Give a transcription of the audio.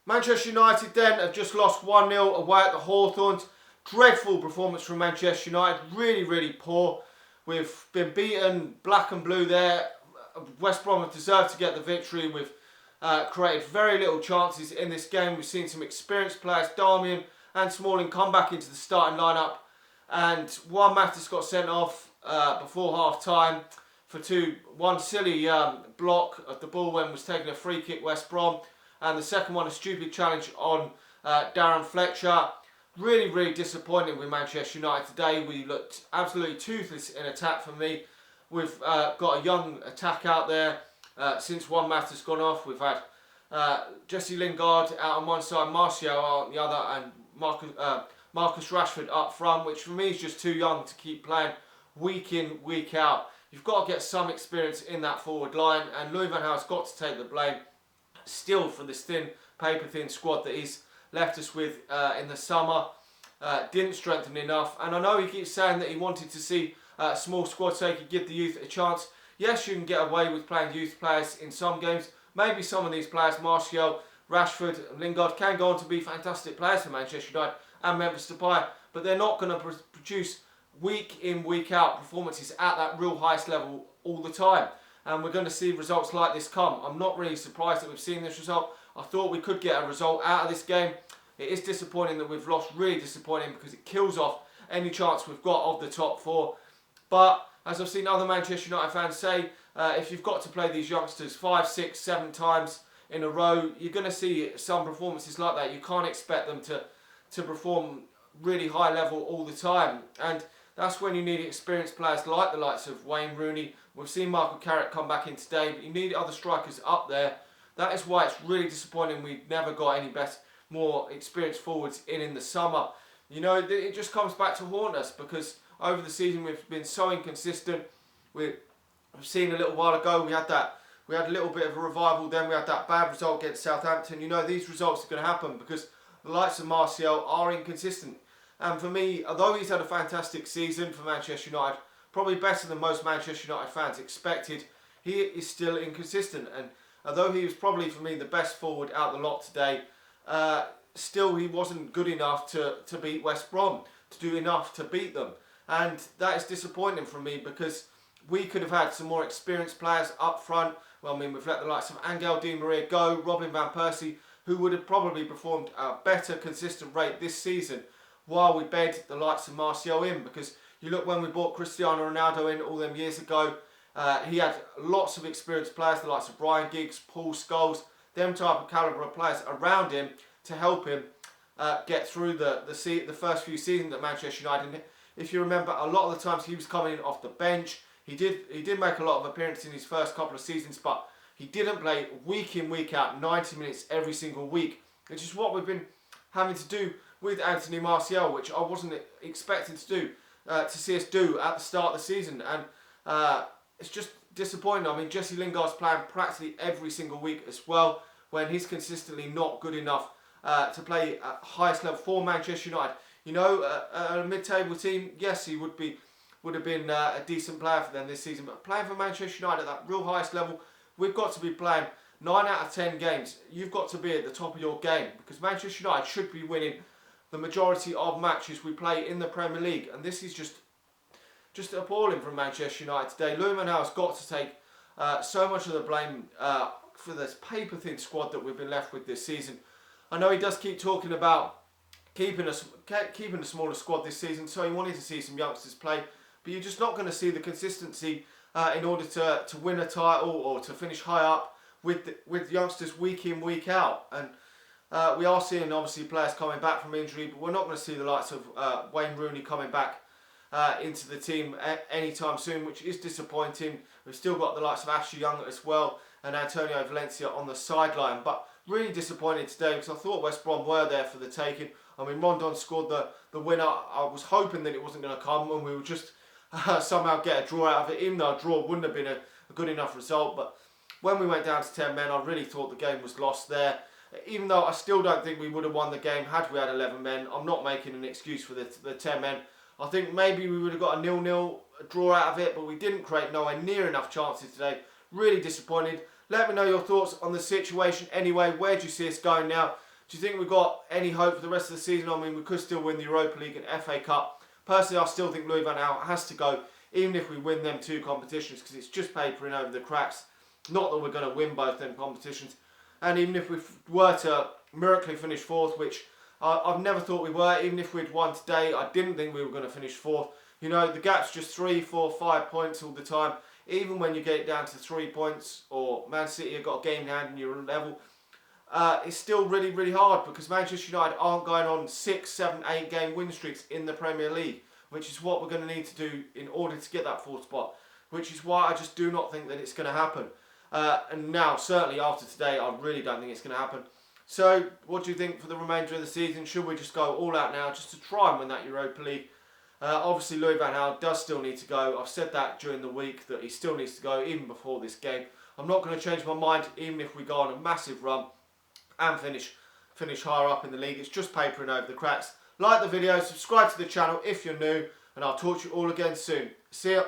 Manchester United then have just lost 1-0 away at the Hawthorns. Dreadful performance from Manchester United, really poor. We've been beaten black and blue there. West Brom have deserved to get the victory. We've created very little chances in this game. We've seen some experienced players, Darmian and Smalling, come back into the starting lineup. And Juan Matas got sent off before half time for one silly block of the ball when was taking a free kick, West Brom, and the second one a stupid challenge on Darren Fletcher. Really disappointing with Manchester United today. We looked absolutely toothless in attack for me. We've got a young attack out there since Juan Matas gone off. We've had Jesse Lingard out on one side, Martial out on the other, and Marcus Rashford up front, which for me is just too young to keep playing week in, week out. You've got to get some experience in that forward line, and Louis van Gaal's got to take the blame still for this paper-thin squad that he's left us with in the summer. Didn't strengthen enough, and I know he keeps saying that he wanted to see a small squad so he could give the youth a chance. Yes, you can get away with playing youth players in some games. Maybe some of these players, Martial, Rashford, Lingard, can go on to be fantastic players for Manchester United and Memphis Depay, but they're not going to produce week in, week out performances at that real highest level all the time. And we're going to see results like this come. I'm not really surprised that we've seen this result. I thought we could get a result out of this game. It is disappointing that we've lost, really disappointing, because it kills off any chance we've got of the top four. But as I've seen other Manchester United fans say, if you've got to play these youngsters 5, 6, 7 times in a row, you're going to see some performances like that. You can't expect them to perform really high level all the time. And that's when you need experienced players like the likes of Wayne Rooney. We've seen Michael Carrick come back in today, but you need other strikers up there. That is why it's really disappointing we never got any more experienced forwards in the summer. You know, it just comes back to haunt us, because over the season we've been so inconsistent. We've seen a little while ago we had a little bit of a revival, then we had that bad result against Southampton. You know, these results are going to happen because the likes of Martial are inconsistent. And for me, although he's had a fantastic season for Manchester United, probably better than most Manchester United fans expected, he is still inconsistent. And although he was probably, for me, the best forward out the lot today, still he wasn't good enough to beat West Brom, to do enough to beat them. And that is disappointing for me, because we could have had some more experienced players up front. Well, I mean, we've let the likes of Angel Di Maria go, Robin van Persie, who would have probably performed at a better consistent rate this season, while we bed the likes of Martial in. Because you look, when we bought Cristiano Ronaldo in all them years ago, he had lots of experienced players, the likes of Brian Giggs, Paul Scholes, them type of calibre of players around him to help him get through the first few seasons at Manchester United. And if you remember, a lot of the times he was coming in off the bench. He did make a lot of appearances in his first couple of seasons, but he didn't play week in, week out, 90 minutes every single week, which is what we've been having to do with Anthony Martial, which I wasn't expecting to do, to see us do at the start of the season. And it's just disappointing. I mean, Jesse Lingard's playing practically every single week as well, when he's consistently not good enough to play at highest level for Manchester United. You know, a mid-table team, yes, he would have been a decent player for them this season, but playing for Manchester United at that real highest level, we've got to be playing 9 out of 10 games. You've got to be at the top of your game, because Manchester United should be winning the majority of matches we play in the Premier League, and this is just appalling from Manchester United today. Louis van Gaal's got to take so much of the blame for this paper-thin squad that we've been left with this season. I know he does keep talking about keeping a smaller squad this season, so he wanted to see some youngsters play, but you're just not going to see the consistency in order to win a title or to finish high up with youngsters week in, week out. And we are seeing obviously players coming back from injury, but we're not going to see the likes of Wayne Rooney coming back into the team anytime soon, which is disappointing. We've still got the likes of Ashley Young as well and Antonio Valencia on the sideline, but really disappointed today, because I thought West Brom were there for the taking. I mean, Rondon scored the winner. I was hoping that it wasn't going to come and we would just somehow get a draw out of it, even though a draw wouldn't have been a good enough result. But when we went down to 10 men, I really thought the game was lost there. Even though I still don't think we would have won the game had we had 11 men. I'm not making an excuse for the 10 men. I think maybe we would have got a 0-0 draw out of it, but we didn't create nowhere near enough chances today. Really disappointed. Let me know your thoughts on the situation anyway. Where do you see us going now? Do you think we've got any hope for the rest of the season? I mean, we could still win the Europa League and FA Cup. Personally, I still think Louis van Gaal has to go, even if we win them 2 competitions, because it's just papering over the cracks. Not that we're going to win both them competitions. And even if we were to miraculously finish 4th, which I've never thought we were, even if we'd won today, I didn't think we were going to finish 4th. You know, the gap's just 3, 4, 5 points all the time. Even when you get it down to 3 points, or Man City have got a game in hand and you're on level, it's still really, really hard, because Manchester United aren't going on 6, 7, 8 game win streaks in the Premier League, which is what we're going to need to do in order to get that 4th spot, which is why I just do not think that it's going to happen. And now, certainly after today, I really don't think it's going to happen. So, what do you think for the remainder of the season? Should we just go all out now just to try and win that Europa League? Obviously, Louis van Gaal does still need to go. I've said that during the week, that he still needs to go, even before this game. I'm not going to change my mind, even if we go on a massive run and finish higher up in the league. It's just papering over the cracks. Like the video, subscribe to the channel if you're new, and I'll talk to you all again soon. See ya.